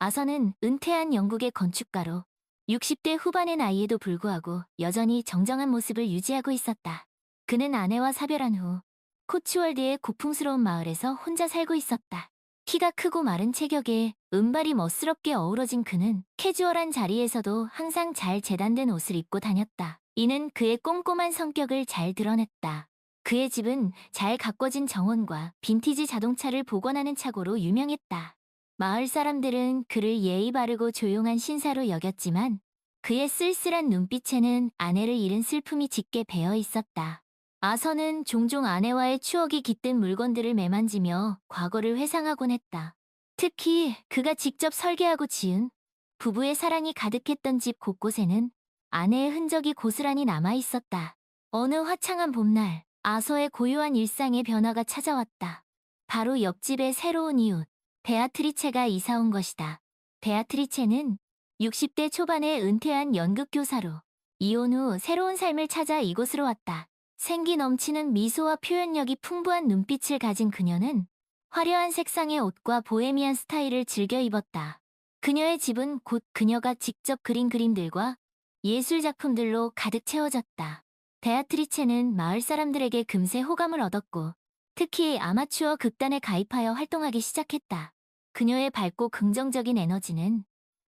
아서는 은퇴한 영국의 건축가로 60대 후반의 나이에도 불구하고 여전히 정정한 모습을 유지하고 있었다. 그는 아내와 사별한 후 코츠월드의 고풍스러운 마을에서 혼자 살고 있었다. 키가 크고 마른 체격에 은발이 멋스럽게 어우러진 그는 캐주얼한 자리에서도 항상 잘 재단된 옷을 입고 다녔다. 이는 그의 꼼꼼한 성격을 잘 드러냈다. 그의 집은 잘 가꿔진 정원과 빈티지 자동차를 복원하는 차고로 유명했다. 마을 사람들은 그를 예의 바르고 조용한 신사로 여겼지만 그의 쓸쓸한 눈빛에는 아내를 잃은 슬픔이 짙게 배어 있었다. 아서는 종종 아내와의 추억이 깃든 물건들을 매만지며 과거를 회상하곤 했다. 특히 그가 직접 설계하고 지은 부부의 사랑이 가득했던 집 곳곳에는 아내의 흔적이 고스란히 남아 있었다. 어느 화창한 봄날, 아서의 고요한 일상의 변화가 찾아왔다. 바로 옆집의 새로운 이웃, 베아트리체가 이사 온 것이다. 베아트리체는 60대 초반에 은퇴한 연극교사로 이혼 후 새로운 삶을 찾아 이곳으로 왔다. 생기 넘치는 미소와 표현력이 풍부한 눈빛을 가진 그녀는 화려한 색상의 옷과 보헤미안 스타일을 즐겨 입었다. 그녀의 집은 곧 그녀가 직접 그린 그림들과 예술 작품들로 가득 채워졌다. 베아트리체는 마을 사람들에게 금세 호감을 얻었고 특히 아마추어 극단에 가입하여 활동하기 시작했다. 그녀의 밝고 긍정적인 에너지는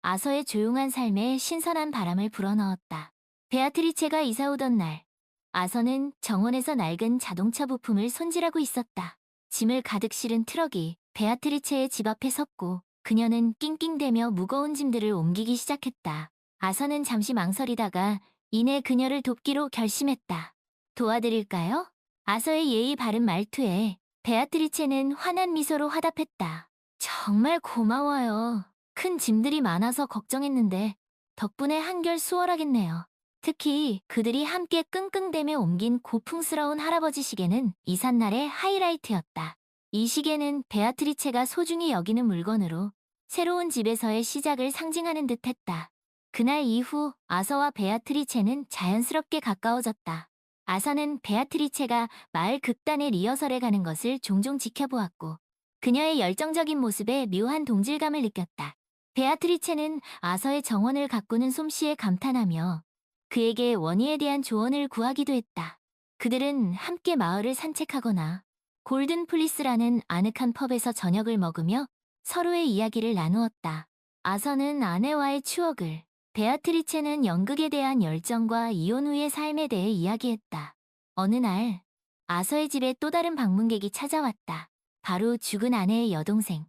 아서의 조용한 삶에 신선한 바람을 불어넣었다. 베아트리체가 이사 오던 날, 아서는 정원에서 낡은 자동차 부품을 손질하고 있었다. 짐을 가득 실은 트럭이 베아트리체의 집 앞에 섰고 그녀는 낑낑대며 무거운 짐들을 옮기기 시작했다. 아서는 잠시 망설이다가 이내 그녀를 돕기로 결심했다. 도와드릴까요? 아서의 예의 바른 말투에 베아트리체는 환한 미소로 화답했다. 정말 고마워요. 큰 짐들이 많아서 걱정했는데 덕분에 한결 수월하겠네요. 특히 그들이 함께 끙끙대며 옮긴 고풍스러운 할아버지 시계는 이삿날의 하이라이트였다. 이 시계는 베아트리체가 소중히 여기는 물건으로 새로운 집에서의 시작을 상징하는 듯했다. 그날 이후 아서와 베아트리체는 자연스럽게 가까워졌다. 아서는 베아트리체가 마을 극단의 리허설에 가는 것을 종종 지켜보았고 그녀의 열정적인 모습에 묘한 동질감을 느꼈다. 베아트리체는 아서의 정원을 가꾸는 솜씨에 감탄하며 그에게 원희에 대한 조언을 구하기도 했다. 그들은 함께 마을을 산책하거나 골든 플리스라는 아늑한 펍에서 저녁을 먹으며 서로의 이야기를 나누었다. 아서는 아내와의 추억을, 베아트리체는 연극에 대한 열정과 이혼 후의 삶에 대해 이야기했다. 어느 날, 아서의 집에 또 다른 방문객이 찾아왔다. 바로 죽은 아내의 여동생,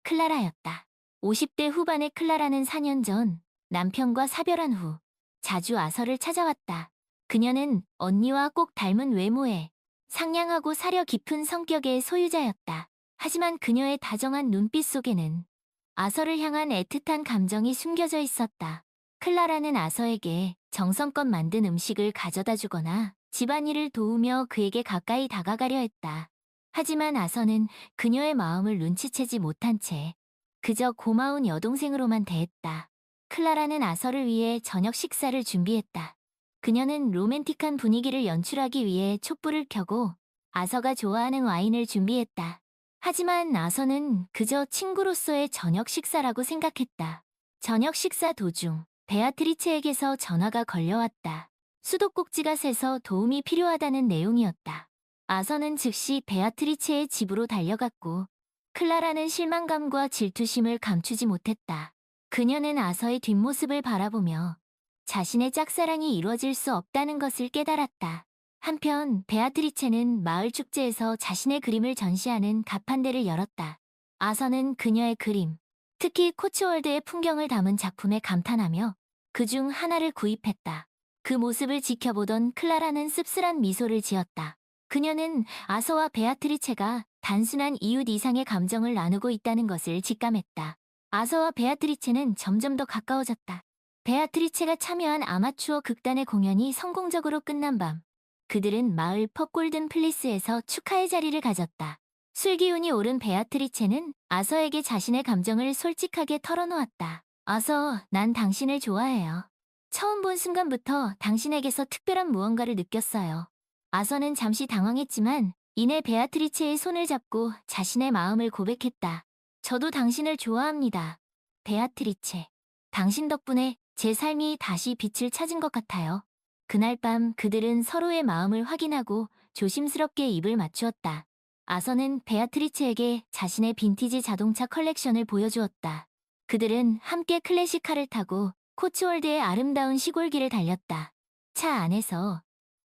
클라라였다. 50대 후반의 클라라는 4년 전 남편과 사별한 후 자주 아서를 찾아왔다. 그녀는 언니와 꼭 닮은 외모에 상냥하고 사려 깊은 성격의 소유자였다. 하지만 그녀의 다정한 눈빛 속에는 아서를 향한 애틋한 감정이 숨겨져 있었다. 클라라는 아서에게 정성껏 만든 음식을 가져다 주거나 집안일을 도우며 그에게 가까이 다가가려 했다. 하지만 아서는 그녀의 마음을 눈치채지 못한 채 그저 고마운 여동생으로만 대했다. 클라라는 아서를 위해 저녁 식사를 준비했다. 그녀는 로맨틱한 분위기를 연출하기 위해 촛불을 켜고 아서가 좋아하는 와인을 준비했다. 하지만 아서는 그저 친구로서의 저녁 식사라고 생각했다. 저녁 식사 도중 베아트리체에게서 전화가 걸려왔다. 수도꼭지가 새서 도움이 필요하다는 내용이었다. 아서는 즉시 베아트리체의 집으로 달려갔고 클라라는 실망감과 질투심을 감추지 못했다. 그녀는 아서의 뒷모습을 바라보며 자신의 짝사랑이 이루어질 수 없다는 것을 깨달았다. 한편 베아트리체는 마을 축제에서 자신의 그림을 전시하는 가판대를 열었다. 아서는 그녀의 그림, 특히 코츠월드의 풍경을 담은 작품에 감탄하며 그중 하나를 구입했다. 그 모습을 지켜보던 클라라는 씁쓸한 미소를 지었다. 그녀는 아서와 베아트리체가 단순한 이웃 이상의 감정을 나누고 있다는 것을 직감했다. 아서와 베아트리체는 점점 더 가까워졌다. 베아트리체가 참여한 아마추어 극단의 공연이 성공적으로 끝난 밤, 그들은 마을 펍 골든 플리스에서 축하의 자리를 가졌다. 술기운이 오른 베아트리체는 아서에게 자신의 감정을 솔직하게 털어놓았다. 아서, 난 당신을 좋아해요. 처음 본 순간부터 당신에게서 특별한 무언가를 느꼈어요. 아서는 잠시 당황했지만 이내 베아트리체의 손을 잡고 자신의 마음을 고백했다. 저도 당신을 좋아합니다. 베아트리체. 당신 덕분에 제 삶이 다시 빛을 찾은 것 같아요. 그날 밤 그들은 서로의 마음을 확인하고 조심스럽게 입을 맞추었다. 아서는 베아트리체에게 자신의 빈티지 자동차 컬렉션을 보여주었다. 그들은 함께 클래식카를 타고 코츠월드의 아름다운 시골길을 달렸다. 차 안에서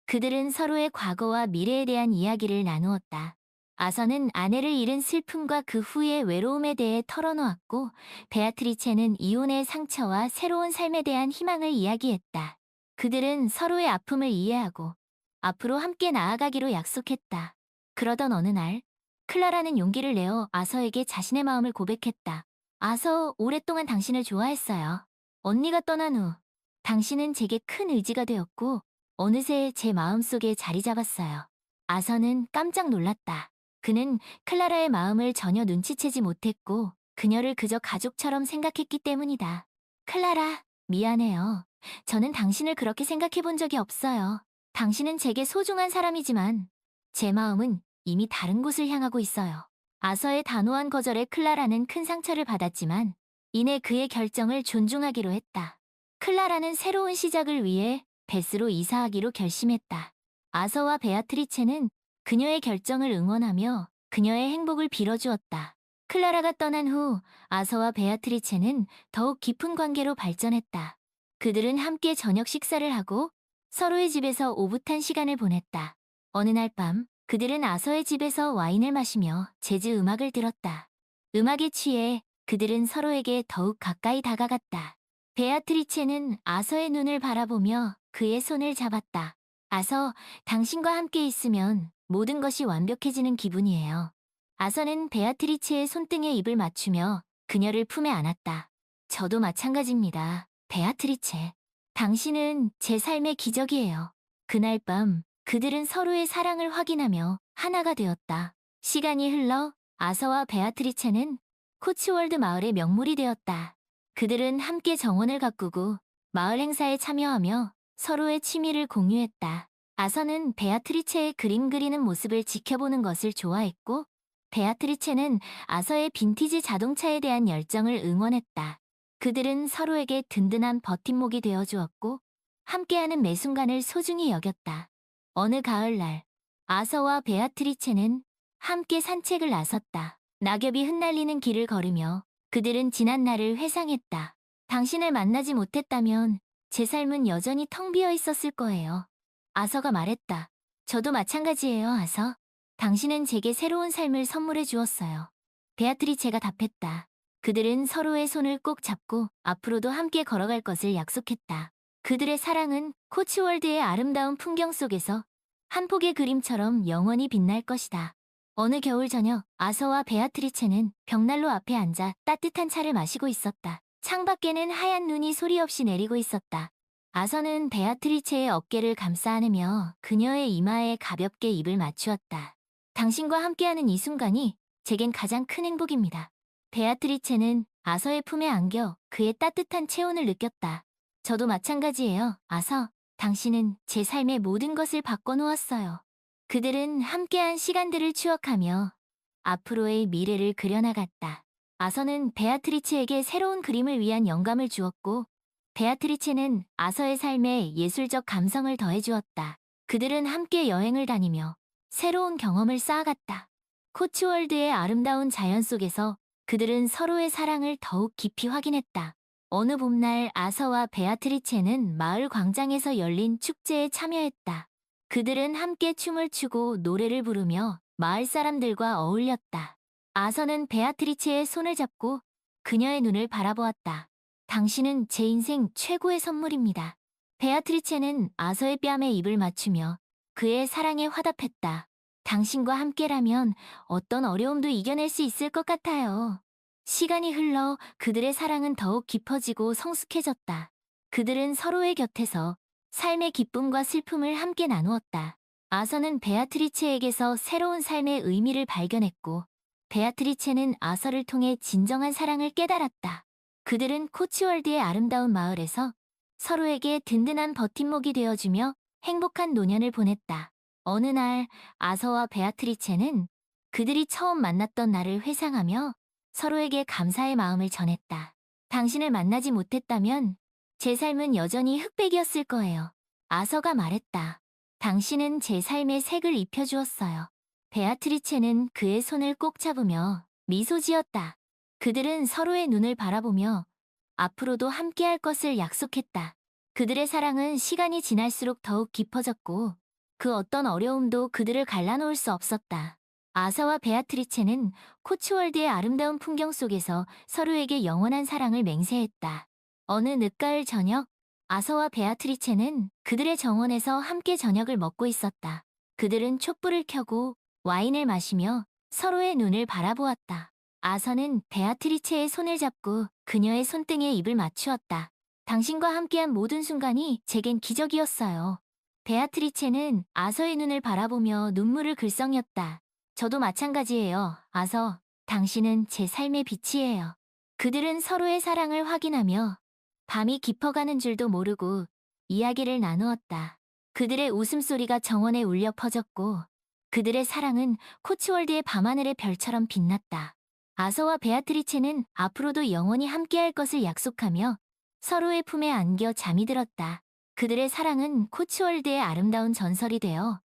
그들은 서로의 과거와 미래에 대한 이야기를 나누었다. 아서는 아내를 잃은 슬픔과 그 후의 외로움에 대해 털어놓았고, 베아트리체는 이혼의 상처와 새로운 삶에 대한 희망을 이야기했다. 그들은 서로의 아픔을 이해하고 앞으로 함께 나아가기로 약속했다. 그러던 어느 날, 클라라는 용기를 내어 아서에게 자신의 마음을 고백했다. 아서, 오랫동안 당신을 좋아했어요. 언니가 떠난 후, 당신은 제게 큰 의지가 되었고, 어느새 제 마음속에 자리 잡았어요. 아서는 깜짝 놀랐다. 그는 클라라의 마음을 전혀 눈치채지 못했고, 그녀를 그저 가족처럼 생각했기 때문이다. 클라라, 미안해요. 저는 당신을 그렇게 생각해 본 적이 없어요. 당신은 제게 소중한 사람이지만, 제 마음은 이미 다른 곳을 향하고 있어요. 아서의 단호한 거절에 클라라는 큰 상처를 받았지만, 이내 그의 결정을 존중하기로 했다. 클라라는 새로운 시작을 위해 베스로 이사하기로 결심했다. 아서와 베아트리체는 그녀의 결정을 응원하며 그녀의 행복을 빌어주었다. 클라라가 떠난 후 아서와 베아트리체는 더욱 깊은 관계로 발전했다. 그들은 함께 저녁 식사를 하고 서로의 집에서 오붓한 시간을 보냈다. 어느 날 밤, 그들은 아서의 집에서 와인을 마시며 재즈 음악을 들었다. 음악에 취해 그들은 서로에게 더욱 가까이 다가갔다. 베아트리체는 아서의 눈을 바라보며 그의 손을 잡았다. 아서, 당신과 함께 있으면 모든 것이 완벽해지는 기분이에요. 아서는 베아트리체의 손등에 입을 맞추며 그녀를 품에 안았다. 저도 마찬가지입니다. 베아트리체. 당신은 제 삶의 기적이에요. 그날 밤 그들은 서로의 사랑을 확인하며 하나가 되었다. 시간이 흘러 아서와 베아트리체는 코츠월드 마을의 명물이 되었다. 그들은 함께 정원을 가꾸고 마을 행사에 참여하며 서로의 취미를 공유했다. 아서는 베아트리체의 그림 그리는 모습을 지켜보는 것을 좋아했고, 베아트리체는 아서의 빈티지 자동차에 대한 열정을 응원했다. 그들은 서로에게 든든한 버팀목이 되어주었고, 함께하는 매 순간을 소중히 여겼다. 어느 가을날, 아서와 베아트리체는 함께 산책을 나섰다. 낙엽이 흩날리는 길을 걸으며 그들은 지난 날을 회상했다. 당신을 만나지 못했다면 제 삶은 여전히 텅 비어 있었을 거예요. 아서가 말했다. 저도 마찬가지예요, 아서. 당신은 제게 새로운 삶을 선물해 주었어요. 베아트리체가 답했다. 그들은 서로의 손을 꼭 잡고 앞으로도 함께 걸어갈 것을 약속했다. 그들의 사랑은 코츠월드의 아름다운 풍경 속에서 한 폭의 그림처럼 영원히 빛날 것이다. 어느 겨울 저녁, 아서와 베아트리체는 벽난로 앞에 앉아 따뜻한 차를 마시고 있었다. 창밖에는 하얀 눈이 소리 없이 내리고 있었다. 아서는 베아트리체의 어깨를 감싸 안으며 그녀의 이마에 가볍게 입을 맞추었다. 당신과 함께하는 이 순간이 제겐 가장 큰 행복입니다. 베아트리체는 아서의 품에 안겨 그의 따뜻한 체온을 느꼈다. 저도 마찬가지예요, 아서. 당신은 제 삶의 모든 것을 바꿔놓았어요. 그들은 함께한 시간들을 추억하며 앞으로의 미래를 그려나갔다. 아서는 베아트리체에게 새로운 그림을 위한 영감을 주었고, 베아트리체는 아서의 삶에 예술적 감성을 더해주었다. 그들은 함께 여행을 다니며 새로운 경험을 쌓아갔다. 코츠월드의 아름다운 자연 속에서 그들은 서로의 사랑을 더욱 깊이 확인했다. 어느 봄날 아서와 베아트리체는 마을 광장에서 열린 축제에 참여했다. 그들은 함께 춤을 추고 노래를 부르며 마을 사람들과 어울렸다. 아서는 베아트리체의 손을 잡고 그녀의 눈을 바라보았다. 당신은 제 인생 최고의 선물입니다. 베아트리체는 아서의 뺨에 입을 맞추며 그의 사랑에 화답했다. 당신과 함께라면 어떤 어려움도 이겨낼 수 있을 것 같아요. 시간이 흘러 그들의 사랑은 더욱 깊어지고 성숙해졌다. 그들은 서로의 곁에서 삶의 기쁨과 슬픔을 함께 나누었다. 아서는 베아트리체에게서 새로운 삶의 의미를 발견했고, 베아트리체는 아서를 통해 진정한 사랑을 깨달았다. 그들은 코츠월드의 아름다운 마을에서 서로에게 든든한 버팀목이 되어주며 행복한 노년을 보냈다. 어느 날 아서와 베아트리체는 그들이 처음 만났던 날을 회상하며 서로에게 감사의 마음을 전했다. 당신을 만나지 못했다면 제 삶은 여전히 흑백이었을 거예요. 아서가 말했다. 당신은 제 삶에 색을 입혀주었어요. 베아트리체는 그의 손을 꼭 잡으며 미소 지었다. 그들은 서로의 눈을 바라보며 앞으로도 함께할 것을 약속했다. 그들의 사랑은 시간이 지날수록 더욱 깊어졌고 그 어떤 어려움도 그들을 갈라놓을 수 없었다. 아사와 베아트리체는 코츠월드의 아름다운 풍경 속에서 서로에게 영원한 사랑을 맹세했다. 어느 늦가을 저녁, 아서와 베아트리체는 그들의 정원에서 함께 저녁을 먹고 있었다. 그들은 촛불을 켜고 와인을 마시며 서로의 눈을 바라보았다. 아서는 베아트리체의 손을 잡고 그녀의 손등에 입을 맞추었다. 당신과 함께한 모든 순간이 제겐 기적이었어요. 베아트리체는 아서의 눈을 바라보며 눈물을 글썽였다. 저도 마찬가지예요. 아서, 당신은 제 삶의 빛이에요. 그들은 서로의 사랑을 확인하며 밤이 깊어가는 줄도 모르고 이야기를 나누었다. 그들의 웃음소리가 정원에 울려 퍼졌고 그들의 사랑은 코츠월드의 밤하늘의 별처럼 빛났다. 아서와 베아트리체는 앞으로도 영원히 함께할 것을 약속하며 서로의 품에 안겨 잠이 들었다. 그들의 사랑은 코츠월드의 아름다운 전설이 되어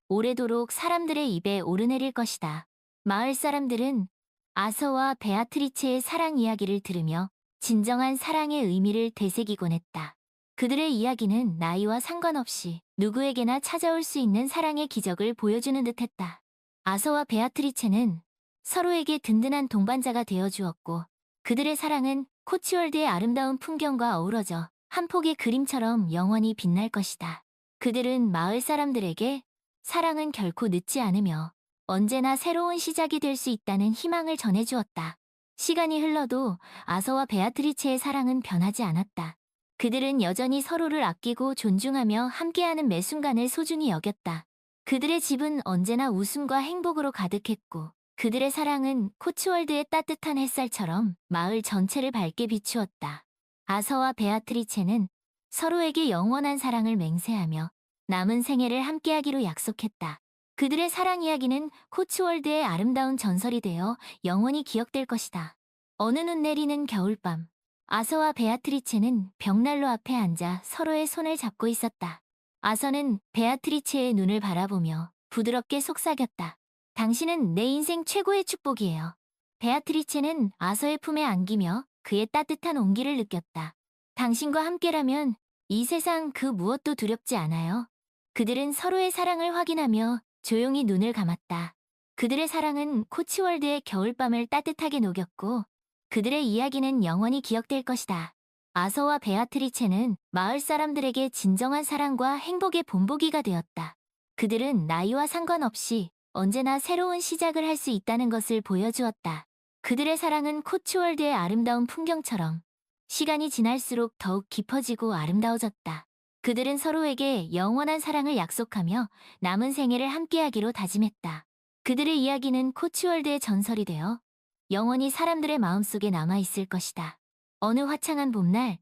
오래도록 사람들의 입에 오르내릴 것이다. 마을 사람들은 아서와 베아트리체의 사랑 이야기를 들으며 진정한 사랑의 의미를 되새기곤 했다. 그들의 이야기는 나이와 상관없이 누구에게나 찾아올 수 있는 사랑의 기적을 보여주는 듯했다. 아서와 베아트리체는 서로에게 든든한 동반자가 되어주었고 그들의 사랑은 코치월드의 아름다운 풍경과 어우러져 한 폭의 그림처럼 영원히 빛날 것이다. 그들은 마을 사람들에게 사랑은 결코 늦지 않으며 언제나 새로운 시작이 될 수 있다는 희망을 전해주었다. 시간이 흘러도 아서와 베아트리체의 사랑은 변하지 않았다. 그들은 여전히 서로를 아끼고 존중하며 함께하는 매 순간을 소중히 여겼다. 그들의 집은 언제나 웃음과 행복으로 가득했고 그들의 사랑은 코츠월드의 따뜻한 햇살처럼 마을 전체를 밝게 비추었다. 아서와 베아트리체는 서로에게 영원한 사랑을 맹세하며 남은 생애를 함께하기로 약속했다. 그들의 사랑 이야기는 코츠월드의 아름다운 전설이 되어 영원히 기억될 것이다. 어느 눈 내리는 겨울밤, 아서와 베아트리체는 벽난로 앞에 앉아 서로의 손을 잡고 있었다. 아서는 베아트리체의 눈을 바라보며 부드럽게 속삭였다. 당신은 내 인생 최고의 축복이에요. 베아트리체는 아서의 품에 안기며 그의 따뜻한 온기를 느꼈다. 당신과 함께라면 이 세상 그 무엇도 두렵지 않아요. 그들은 서로의 사랑을 확인하며 조용히 눈을 감았다. 그들의 사랑은 코치월드의 겨울밤을 따뜻하게 녹였고 그들의 이야기는 영원히 기억될 것이다. 아서와 베아트리체는 마을 사람들에게 진정한 사랑과 행복의 본보기가 되었다. 그들은 나이와 상관없이 언제나 새로운 시작을 할 수 있다는 것을 보여주었다. 그들의 사랑은 코츠월드의 아름다운 풍경처럼 시간이 지날수록 더욱 깊어지고 아름다워졌다. 그들은 서로에게 영원한 사랑을 약속하며 남은 생애를 함께하기로 다짐했다. 그들의 이야기는 코츠월드의 전설이 되어 영원히 사람들의 마음속에 남아있을 것이다. 어느 화창한 봄날,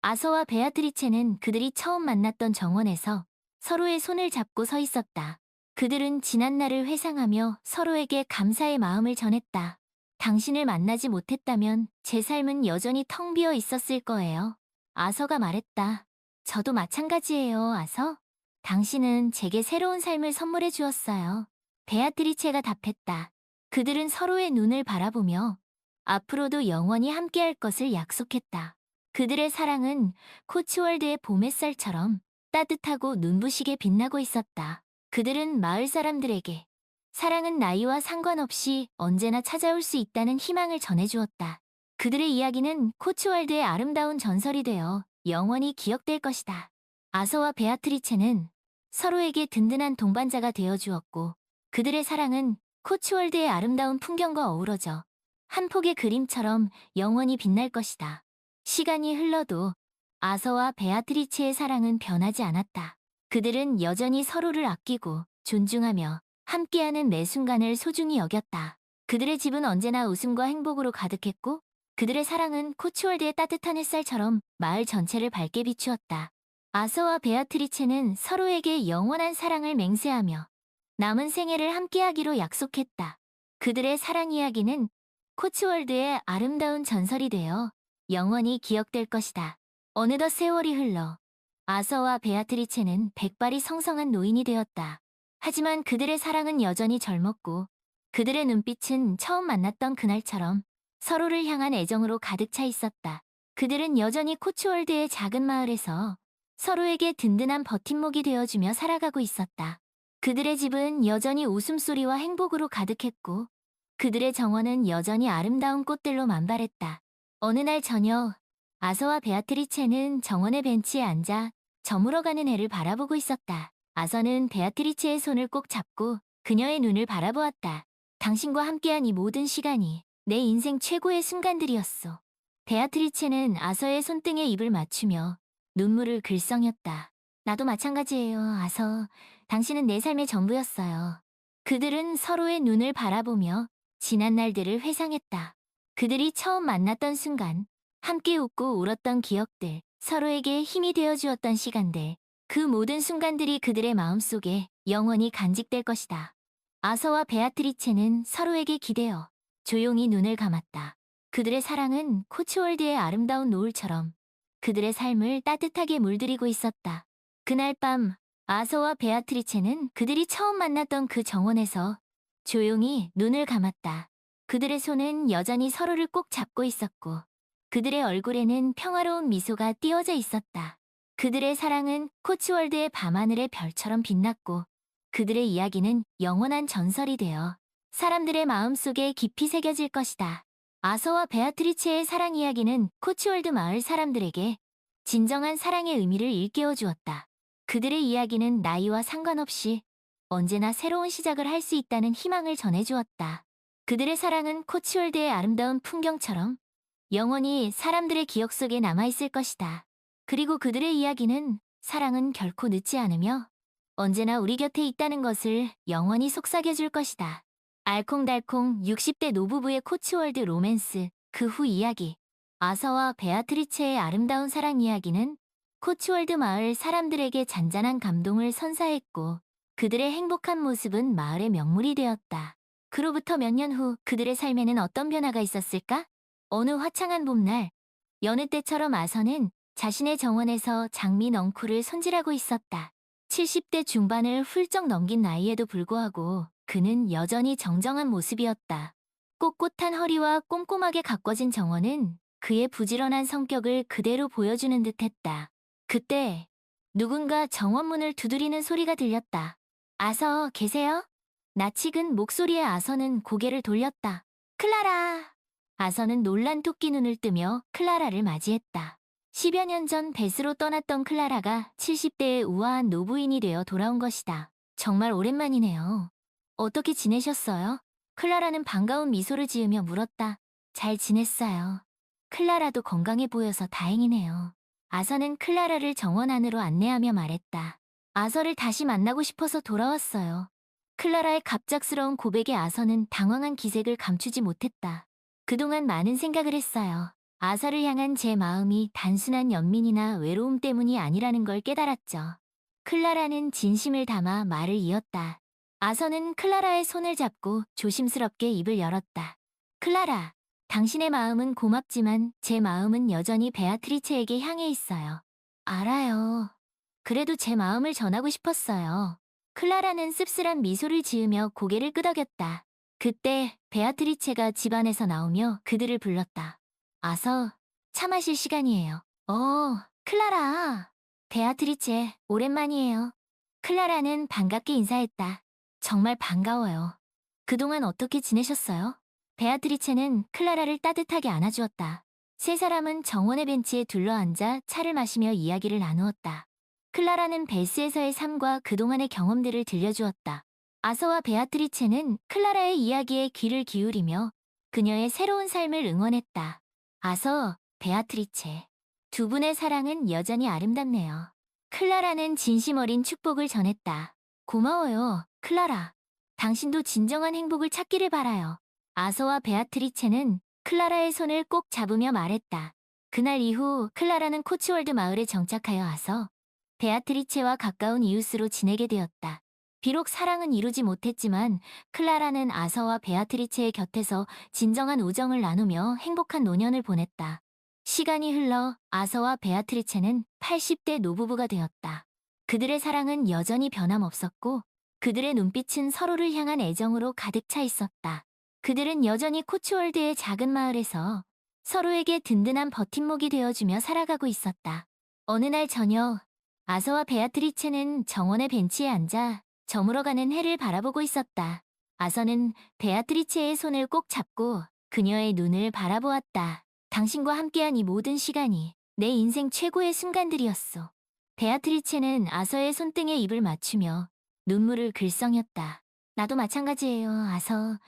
아서와 베아트리체는 그들이 처음 만났던 정원에서 서로의 손을 잡고 서 있었다. 그들은 지난 날을 회상하며 서로에게 감사의 마음을 전했다. 당신을 만나지 못했다면 제 삶은 여전히 텅 비어 있었을 거예요. 아서가 말했다. 저도 마찬가지예요, 아서. 당신은 제게 새로운 삶을 선물해 주었어요. 베아트리체가 답했다. 그들은 서로의 눈을 바라보며 앞으로도 영원히 함께할 것을 약속했다. 그들의 사랑은 코츠월드의 봄 햇살처럼 따뜻하고 눈부시게 빛나고 있었다. 그들은 마을 사람들에게 사랑은 나이와 상관없이 언제나 찾아올 수 있다는 희망을 전해주었다. 그들의 이야기는 코츠월드의 아름다운 전설이 되어 영원히 기억될 것이다. 아서와 베아트리체는 서로에게 든든한 동반자가 되어주었고 그들의 사랑은 코츠월드의 아름다운 풍경과 어우러져 한 폭의 그림처럼 영원히 빛날 것이다. 시간이 흘러도 아서와 베아트리체의 사랑은 변하지 않았다. 그들은 여전히 서로를 아끼고 존중하며 함께하는 매 순간을 소중히 여겼다. 그들의 집은 언제나 웃음과 행복으로 가득했고 그들의 사랑은 코츠월드의 따뜻한 햇살처럼 마을 전체를 밝게 비추었다. 아서와 베아트리체는 서로에게 영원한 사랑을 맹세하며 남은 생애를 함께하기로 약속했다. 그들의 사랑 이야기는 코츠월드의 아름다운 전설이 되어 영원히 기억될 것이다. 어느덧 세월이 흘러 아서와 베아트리체는 백발이 성성한 노인이 되었다. 하지만 그들의 사랑은 여전히 젊었고 그들의 눈빛은 처음 만났던 그날처럼 서로를 향한 애정으로 가득 차 있었다. 그들은 여전히 코츠월드의 작은 마을에서 서로에게 든든한 버팀목이 되어주며 살아가고 있었다. 그들의 집은 여전히 웃음소리와 행복으로 가득했고 그들의 정원은 여전히 아름다운 꽃들로 만발했다. 어느 날 저녁, 아서와 베아트리체는 정원의 벤치에 앉아 저물어가는 해를 바라보고 있었다. 아서는 베아트리체의 손을 꼭 잡고 그녀의 눈을 바라보았다. 당신과 함께한 이 모든 시간이 내 인생 최고의 순간들이었어. 베아트리체는 아서의 손등에 입을 맞추며 눈물을 글썽였다. 나도 마찬가지예요, 아서. 당신은 내 삶의 전부였어요. 그들은 서로의 눈을 바라보며 지난 날들을 회상했다. 그들이 처음 만났던 순간, 함께 웃고 울었던 기억들, 서로에게 힘이 되어주었던 시간들, 그 모든 순간들이 그들의 마음속에 영원히 간직될 것이다. 아서와 베아트리체는 서로에게 기대어 조용히 눈을 감았다. 그들의 사랑은 코츠월드의 아름다운 노을처럼 그들의 삶을 따뜻하게 물들이고 있었다. 그날 밤 아서와 베아트리체는 그들이 처음 만났던 그 정원에서 조용히 눈을 감았다. 그들의 손은 여전히 서로를 꼭 잡고 있었고 그들의 얼굴에는 평화로운 미소가 띄어져 있었다. 그들의 사랑은 코츠월드의 밤하늘의 별처럼 빛났고 그들의 이야기는 영원한 전설이 되어 사람들의 마음속에 깊이 새겨질 것이다. 아서와 베아트리체의 사랑 이야기는 코츠월드 마을 사람들에게 진정한 사랑의 의미를 일깨워 주었다. 그들의 이야기는 나이와 상관없이 언제나 새로운 시작을 할 수 있다는 희망을 전해주었다. 그들의 사랑은 코츠월드의 아름다운 풍경처럼 영원히 사람들의 기억 속에 남아있을 것이다. 그리고 그들의 이야기는 사랑은 결코 늦지 않으며 언제나 우리 곁에 있다는 것을 영원히 속삭여줄 것이다. 알콩달콩 60대 노부부의 코츠월드 로맨스, 그 후 이야기. 아서와 베아트리체의 아름다운 사랑 이야기는 코츠월드 마을 사람들에게 잔잔한 감동을 선사했고 그들의 행복한 모습은 마을의 명물이 되었다. 그로부터 몇 년 후 그들의 삶에는 어떤 변화가 있었을까? 어느 화창한 봄날, 여느 때처럼 아서는 자신의 정원에서 장미 넝쿨을 손질하고 있었다. 70대 중반을 훌쩍 넘긴 나이에도 불구하고 그는 여전히 정정한 모습이었다. 꼿꼿한 허리와 꼼꼼하게 가꿔진 정원은 그의 부지런한 성격을 그대로 보여주는 듯했다. 그때 누군가 정원문을 두드리는 소리가 들렸다. 아서 계세요? 낯익은 목소리에 아서는 고개를 돌렸다. 클라라! 아서는 놀란 토끼 눈을 뜨며 클라라를 맞이했다. 10여 년 전 뱃으로 떠났던 클라라가 70대의 우아한 노부인이 되어 돌아온 것이다. 정말 오랜만이네요. 어떻게 지내셨어요? 클라라는 반가운 미소를 지으며 물었다. 잘 지냈어요. 클라라도 건강해 보여서 다행이네요. 아서는 클라라를 정원 안으로 안내하며 말했다. 아서를 다시 만나고 싶어서 돌아왔어요. 클라라의 갑작스러운 고백에 아서는 당황한 기색을 감추지 못했다. 그동안 많은 생각을 했어요. 아서를 향한 제 마음이 단순한 연민이나 외로움 때문이 아니라는 걸 깨달았죠. 클라라는 진심을 담아 말을 이었다. 아서는 클라라의 손을 잡고 조심스럽게 입을 열었다. 클라라, 당신의 마음은 고맙지만 제 마음은 여전히 베아트리체에게 향해 있어요. 알아요. 그래도 제 마음을 전하고 싶었어요. 클라라는 씁쓸한 미소를 지으며 고개를 끄덕였다. 그때 베아트리체가 집 안에서 나오며 그들을 불렀다. 아서, 차 마실 시간이에요. 클라라. 베아트리체, 오랜만이에요. 클라라는 반갑게 인사했다. 정말 반가워요. 그동안 어떻게 지내셨어요? 베아트리체는 클라라를 따뜻하게 안아주었다. 세 사람은 정원의 벤치에 둘러앉아 차를 마시며 이야기를 나누었다. 클라라는 벨스에서의 삶과 그동안의 경험들을 들려주었다. 아서와 베아트리체는 클라라의 이야기에 귀를 기울이며 그녀의 새로운 삶을 응원했다. 아서, 베아트리체. 두 분의 사랑은 여전히 아름답네요. 클라라는 진심 어린 축복을 전했다. 고마워요, 클라라. 당신도 진정한 행복을 찾기를 바라요. 아서와 베아트리체는 클라라의 손을 꼭 잡으며 말했다. 그날 이후 클라라는 코츠월드 마을에 정착하여 아서, 베아트리체와 가까운 이웃으로 지내게 되었다. 비록 사랑은 이루지 못했지만 클라라는 아서와 베아트리체의 곁에서 진정한 우정을 나누며 행복한 노년을 보냈다. 시간이 흘러 아서와 베아트리체는 80대 노부부가 되었다. 그들의 사랑은 여전히 변함없었고 그들의 눈빛은 서로를 향한 애정으로 가득 차 있었다. 그들은 여전히 코츠월드의 작은 마을에서 서로에게 든든한 버팀목이 되어주며 살아가고 있었다. 어느 날 저녁, 아서와 베아트리체는 정원의 벤치에 앉아 저물어가는 해를 바라보고 있었다. 아서는 베아트리체의 손을 꼭 잡고 그녀의 눈을 바라보았다. 당신과 함께한 이 모든 시간이 내 인생 최고의 순간들이었어. 베아트리체는 아서의 손등에 입을 맞추며 눈물을 글썽였다. 나도 마찬가지예요, 아서.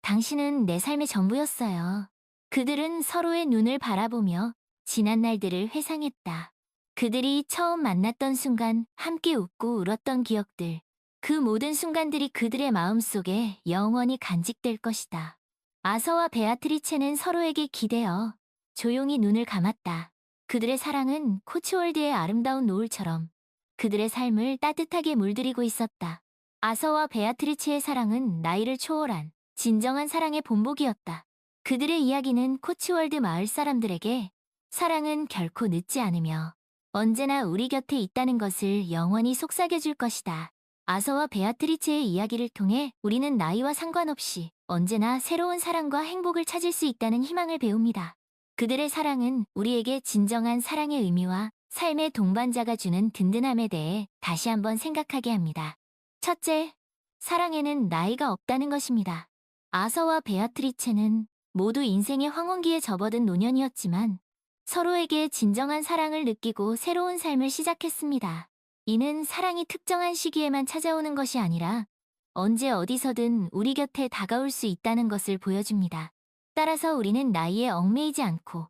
당신은 내 삶의 전부였어요. 그들은 서로의 눈을 바라보며 지난 날들을 회상했다. 그들이 처음 만났던 순간 함께 웃고 울었던 기억들. 그 모든 순간들이 그들의 마음속에 영원히 간직될 것이다. 아서와 베아트리체는 서로에게 기대어 조용히 눈을 감았다. 그들의 사랑은 코츠월드의 아름다운 노을처럼 그들의 삶을 따뜻하게 물들이고 있었다. 아서와 베아트리체의 사랑은 나이를 초월한 진정한 사랑의 본보기였다. 그들의 이야기는 코츠월드 마을 사람들에게 사랑은 결코 늦지 않으며 언제나 우리 곁에 있다는 것을 영원히 속삭여줄 것이다. 아서와 베아트리체의 이야기를 통해 우리는 나이와 상관없이 언제나 새로운 사랑과 행복을 찾을 수 있다는 희망을 배웁니다. 그들의 사랑은 우리에게 진정한 사랑의 의미와 삶의 동반자가 주는 든든함에 대해 다시 한번 생각하게 합니다. 첫째, 사랑에는 나이가 없다는 것입니다. 아서와 베아트리체는 모두 인생의 황혼기에 접어든 노년이었지만 서로에게 진정한 사랑을 느끼고 새로운 삶을 시작했습니다. 이는 사랑이 특정한 시기에만 찾아오는 것이 아니라 언제 어디서든 우리 곁에 다가올 수 있다는 것을 보여줍니다. 따라서 우리는 나이에 얽매이지 않고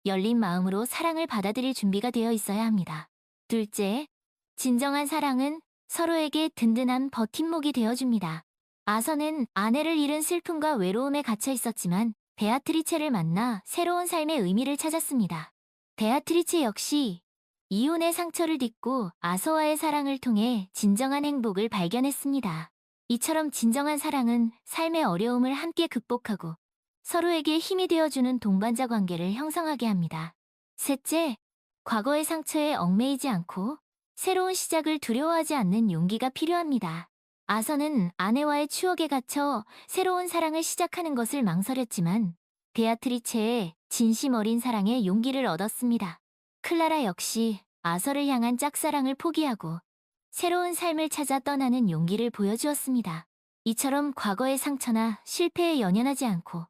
열린 마음으로 사랑을 받아들일 준비가 되어 있어야 합니다. 둘째, 진정한 사랑은 서로에게 든든한 버팀목이 되어줍니다. 아서는 아내를 잃은 슬픔과 외로움에 갇혀 있었지만 베아트리체를 만나 새로운 삶의 의미를 찾았습니다. 베아트리체 역시 이혼의 상처를 딛고 아서와의 사랑을 통해 진정한 행복을 발견했습니다. 이처럼 진정한 사랑은 삶의 어려움을 함께 극복하고 서로에게 힘이 되어주는 동반자 관계를 형성하게 합니다. 셋째, 과거의 상처에 얽매이지 않고 새로운 시작을 두려워하지 않는 용기가 필요합니다. 아서는 아내와의 추억에 갇혀 새로운 사랑을 시작하는 것을 망설였지만 베아트리체의 진심 어린 사랑에 용기를 얻었습니다. 클라라 역시 아서를 향한 짝사랑을 포기하고 새로운 삶을 찾아 떠나는 용기를 보여주었습니다. 이처럼 과거의 상처나 실패에 연연하지 않고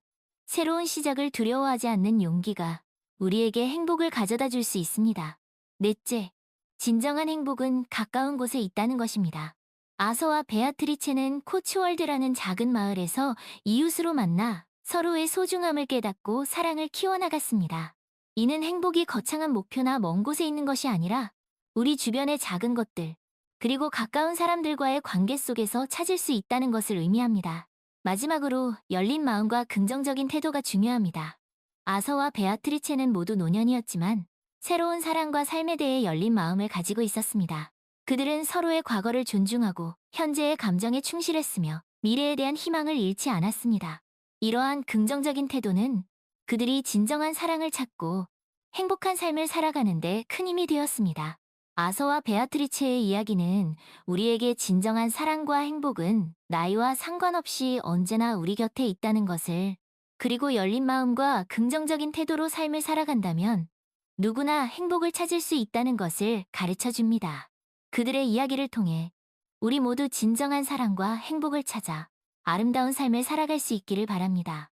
새로운 시작을 두려워하지 않는 용기가 우리에게 행복을 가져다 줄 수 있습니다. 넷째, 진정한 행복은 가까운 곳에 있다는 것입니다. 아서와 베아트리체는 코츠월드라는 작은 마을에서 이웃으로 만나 서로의 소중함을 깨닫고 사랑을 키워나갔습니다. 이는 행복이 거창한 목표나 먼 곳에 있는 것이 아니라 우리 주변의 작은 것들, 그리고 가까운 사람들과의 관계 속에서 찾을 수 있다는 것을 의미합니다. 마지막으로 열린 마음과 긍정적인 태도가 중요합니다. 아서와 베아트리체는 모두 노년이었지만 새로운 사랑과 삶에 대해 열린 마음을 가지고 있었습니다. 그들은 서로의 과거를 존중하고 현재의 감정에 충실했으며 미래에 대한 희망을 잃지 않았습니다. 이러한 긍정적인 태도는 그들이 진정한 사랑을 찾고 행복한 삶을 살아가는 데 큰 힘이 되었습니다. 아서와 베아트리체의 이야기는 우리에게 진정한 사랑과 행복은 나이와 상관없이 언제나 우리 곁에 있다는 것을, 그리고 열린 마음과 긍정적인 태도로 삶을 살아간다면 누구나 행복을 찾을 수 있다는 것을 가르쳐 줍니다. 그들의 이야기를 통해 우리 모두 진정한 사랑과 행복을 찾아 아름다운 삶을 살아갈 수 있기를 바랍니다.